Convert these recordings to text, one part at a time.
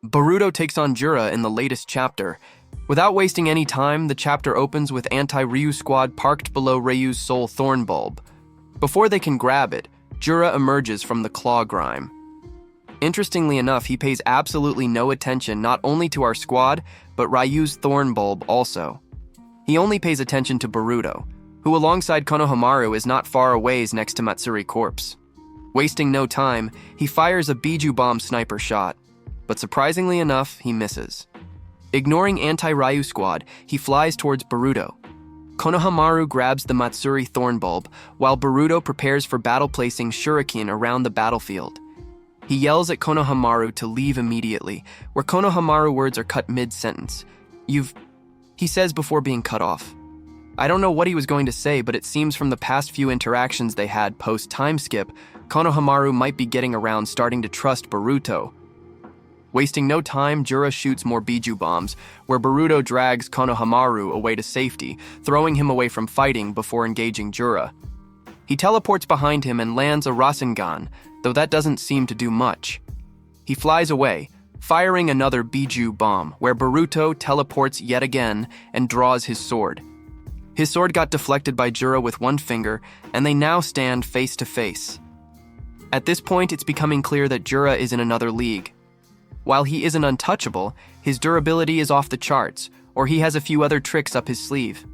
Boruto takes on Jura in the latest chapter. Without wasting any time, the chapter opens with anti-Ryu squad parked below Ryu's soul thorn bulb. Before they can grab it, Jura emerges from the claw grime. Interestingly enough, he pays absolutely no attention not only to our squad, but Ryu's thorn bulb also. He only pays attention to Boruto, who alongside Konohamaru is not far away next to Matsuri's corpse. Wasting no time, he fires a Biju bomb sniper shot, but surprisingly enough, he misses. Ignoring anti-Ryu squad, he flies towards Boruto. Konohamaru grabs the Matsuri thorn bulb, while Boruto prepares for battle placing shuriken around the battlefield. He yells at Konohamaru to leave immediately, where Konohamaru words are cut mid-sentence. He says before being cut off. I don't know what he was going to say, but it seems from the past few interactions they had post-time skip, Konohamaru might be getting around starting to trust Boruto. Wasting no time, Jura shoots more Biju bombs, where Boruto drags Konohamaru away to safety, throwing him away from fighting before engaging Jura. He teleports behind him and lands a Rasengan, though that doesn't seem to do much. He flies away, firing another Biju bomb, where Boruto teleports yet again and draws his sword. His sword got deflected by Jura with one finger, and they now stand face to face. At this point, it's becoming clear that Jura is in another league. While he isn't untouchable, his durability is off the charts, or he has a few other tricks up his sleeve.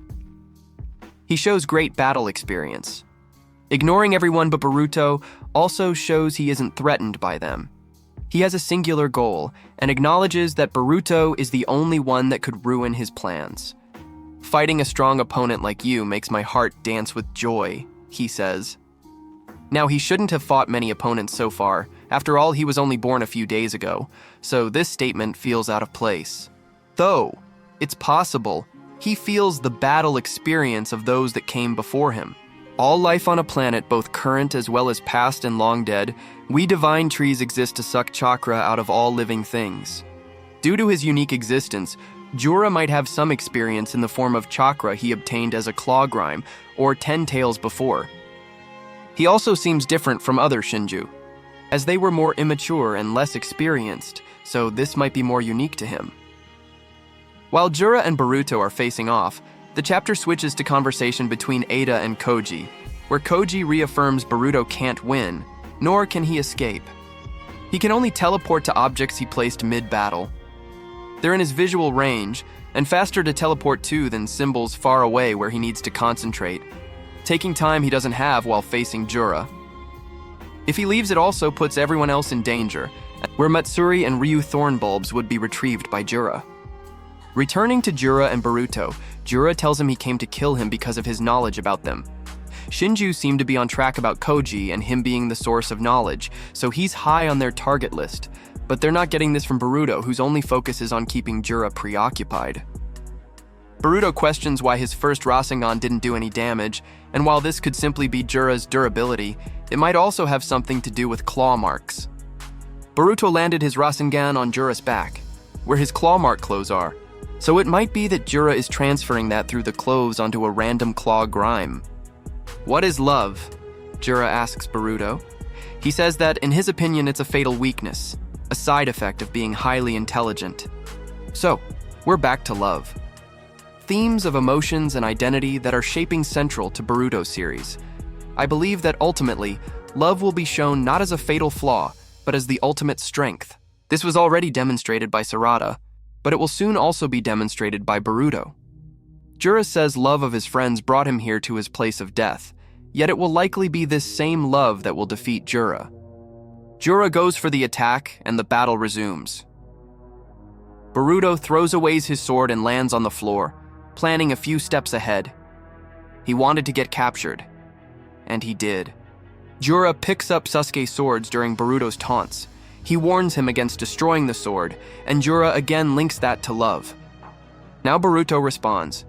He shows great battle experience. Ignoring everyone but Boruto also shows he isn't threatened by them. He has a singular goal, and acknowledges that Boruto is the only one that could ruin his plans. Fighting a strong opponent like you makes my heart dance with joy, he says. Now, he shouldn't have fought many opponents so far. After all, he was only born a few days ago, so this statement feels out of place. Though, it's possible he feels the battle experience of those that came before him. All life on a planet, both current as well as past and long dead, we divine trees exist to suck chakra out of all living things. Due to his unique existence, Jura might have some experience in the form of chakra he obtained as a claw grime or 10 tails before. He also seems different from other Shinju, as they were more immature and less experienced, so this might be more unique to him. While Jura and Boruto are facing off, the chapter switches to conversation between Ada and Koji, where Koji reaffirms Boruto can't win, nor can he escape. He can only teleport to objects he placed mid-battle. They're in his visual range, and faster to teleport to than symbols far away where he needs to concentrate, taking time he doesn't have while facing Jura. If he leaves, it also puts everyone else in danger, where Matsuri and Ryu thorn bulbs would be retrieved by Jura. Returning to Jura and Boruto, Jura tells him he came to kill him because of his knowledge about them. Shinju seemed to be on track about Koji and him being the source of knowledge, so he's high on their target list, but they're not getting this from Boruto, whose only focus is on keeping Jura preoccupied. Boruto questions why his first Rasengan didn't do any damage, and while this could simply be Jura's durability, it might also have something to do with claw marks. Boruto landed his Rasengan on Jura's back, where his claw mark clothes are, so it might be that Jura is transferring that through the clothes onto a random claw grime. What is love? Jura asks Boruto. He says that, in his opinion, it's a fatal weakness, a side effect of being highly intelligent. So, we're back to love. Themes of emotions and identity that are shaping central to Boruto's series. I believe that ultimately, love will be shown not as a fatal flaw, but as the ultimate strength. This was already demonstrated by Sarada, but it will soon also be demonstrated by Boruto. Jura says love of his friends brought him here to his place of death, yet it will likely be this same love that will defeat Jura. Jura goes for the attack, and the battle resumes. Boruto throws away his sword and lands on the floor, planning a few steps ahead. He wanted to get captured, and he did. Jura picks up Sasuke's swords during Boruto's taunts. He warns him against destroying the sword, and Jura again links that to love. Now Boruto responds,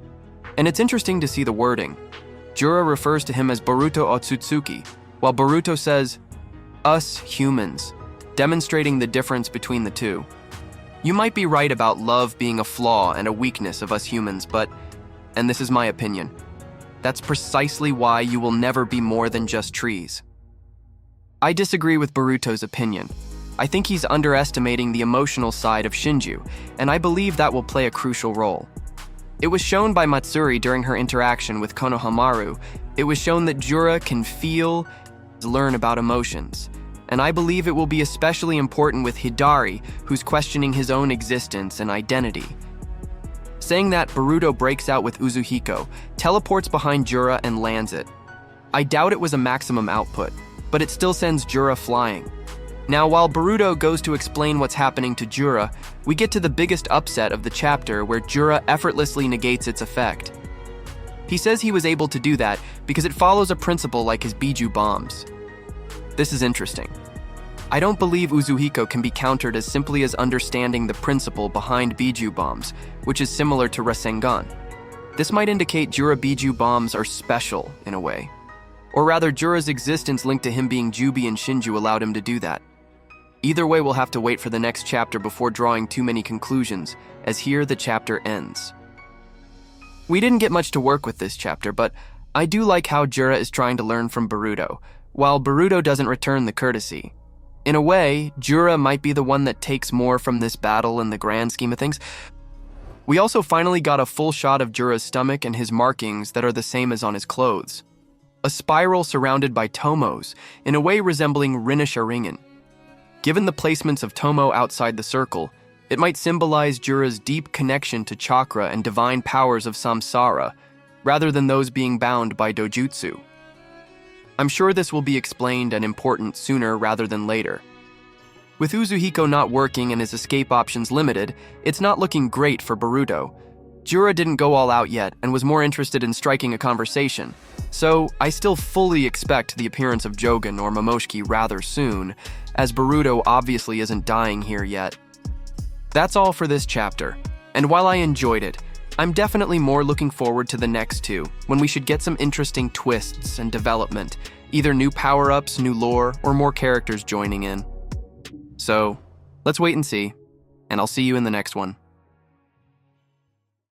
and it's interesting to see the wording. Jura refers to him as Boruto Otsutsuki, while Boruto says, us humans, demonstrating the difference between the two. You might be right about love being a flaw and a weakness of us humans, but, and this is my opinion, that's precisely why you will never be more than just trees. I disagree with Boruto's opinion. I think he's underestimating the emotional side of Shinju, and I believe that will play a crucial role. It was shown by Matsuri during her interaction with Konohamaru. It was shown that Jura can feel, learn about emotions. And I believe it will be especially important with Hidari, who's questioning his own existence and identity. Saying that, Boruto breaks out with Uzuhiko, teleports behind Jura and lands it. I doubt it was a maximum output, but it still sends Jura flying. Now, while Boruto goes to explain what's happening to Jura, we get to the biggest upset of the chapter where Jura effortlessly negates its effect. He says he was able to do that because it follows a principle like his Biju bombs. This is interesting. I don't believe Uzuhiko can be countered as simply as understanding the principle behind Biju bombs, which is similar to Rasengan. This might indicate Jura Biju bombs are special in a way. Or rather, Jura's existence linked to him being Jubi and Shinju allowed him to do that. Either way, we'll have to wait for the next chapter before drawing too many conclusions, as here the chapter ends. We didn't get much to work with this chapter, but I do like how Jura is trying to learn from Boruto, while Boruto doesn't return the courtesy. In a way, Jura might be the one that takes more from this battle in the grand scheme of things. We also finally got a full shot of Jura's stomach and his markings that are the same as on his clothes. A spiral surrounded by tomos, in a way resembling Rinasharingen. Given the placements of tomo outside the circle, it might symbolize Jura's deep connection to chakra and divine powers of samsara, rather than those being bound by dojutsu. I'm sure this will be explained and important sooner rather than later. With Uzuhiko not working and his escape options limited, it's not looking great for Boruto. Jura didn't go all out yet and was more interested in striking a conversation, so I still fully expect the appearance of Jogen or Momoshiki rather soon, as Boruto obviously isn't dying here yet. That's all for this chapter, and while I enjoyed it, I'm definitely more looking forward to the next two, when we should get some interesting twists and development, either new power-ups, new lore, or more characters joining in. So, let's wait and see, and I'll see you in the next one.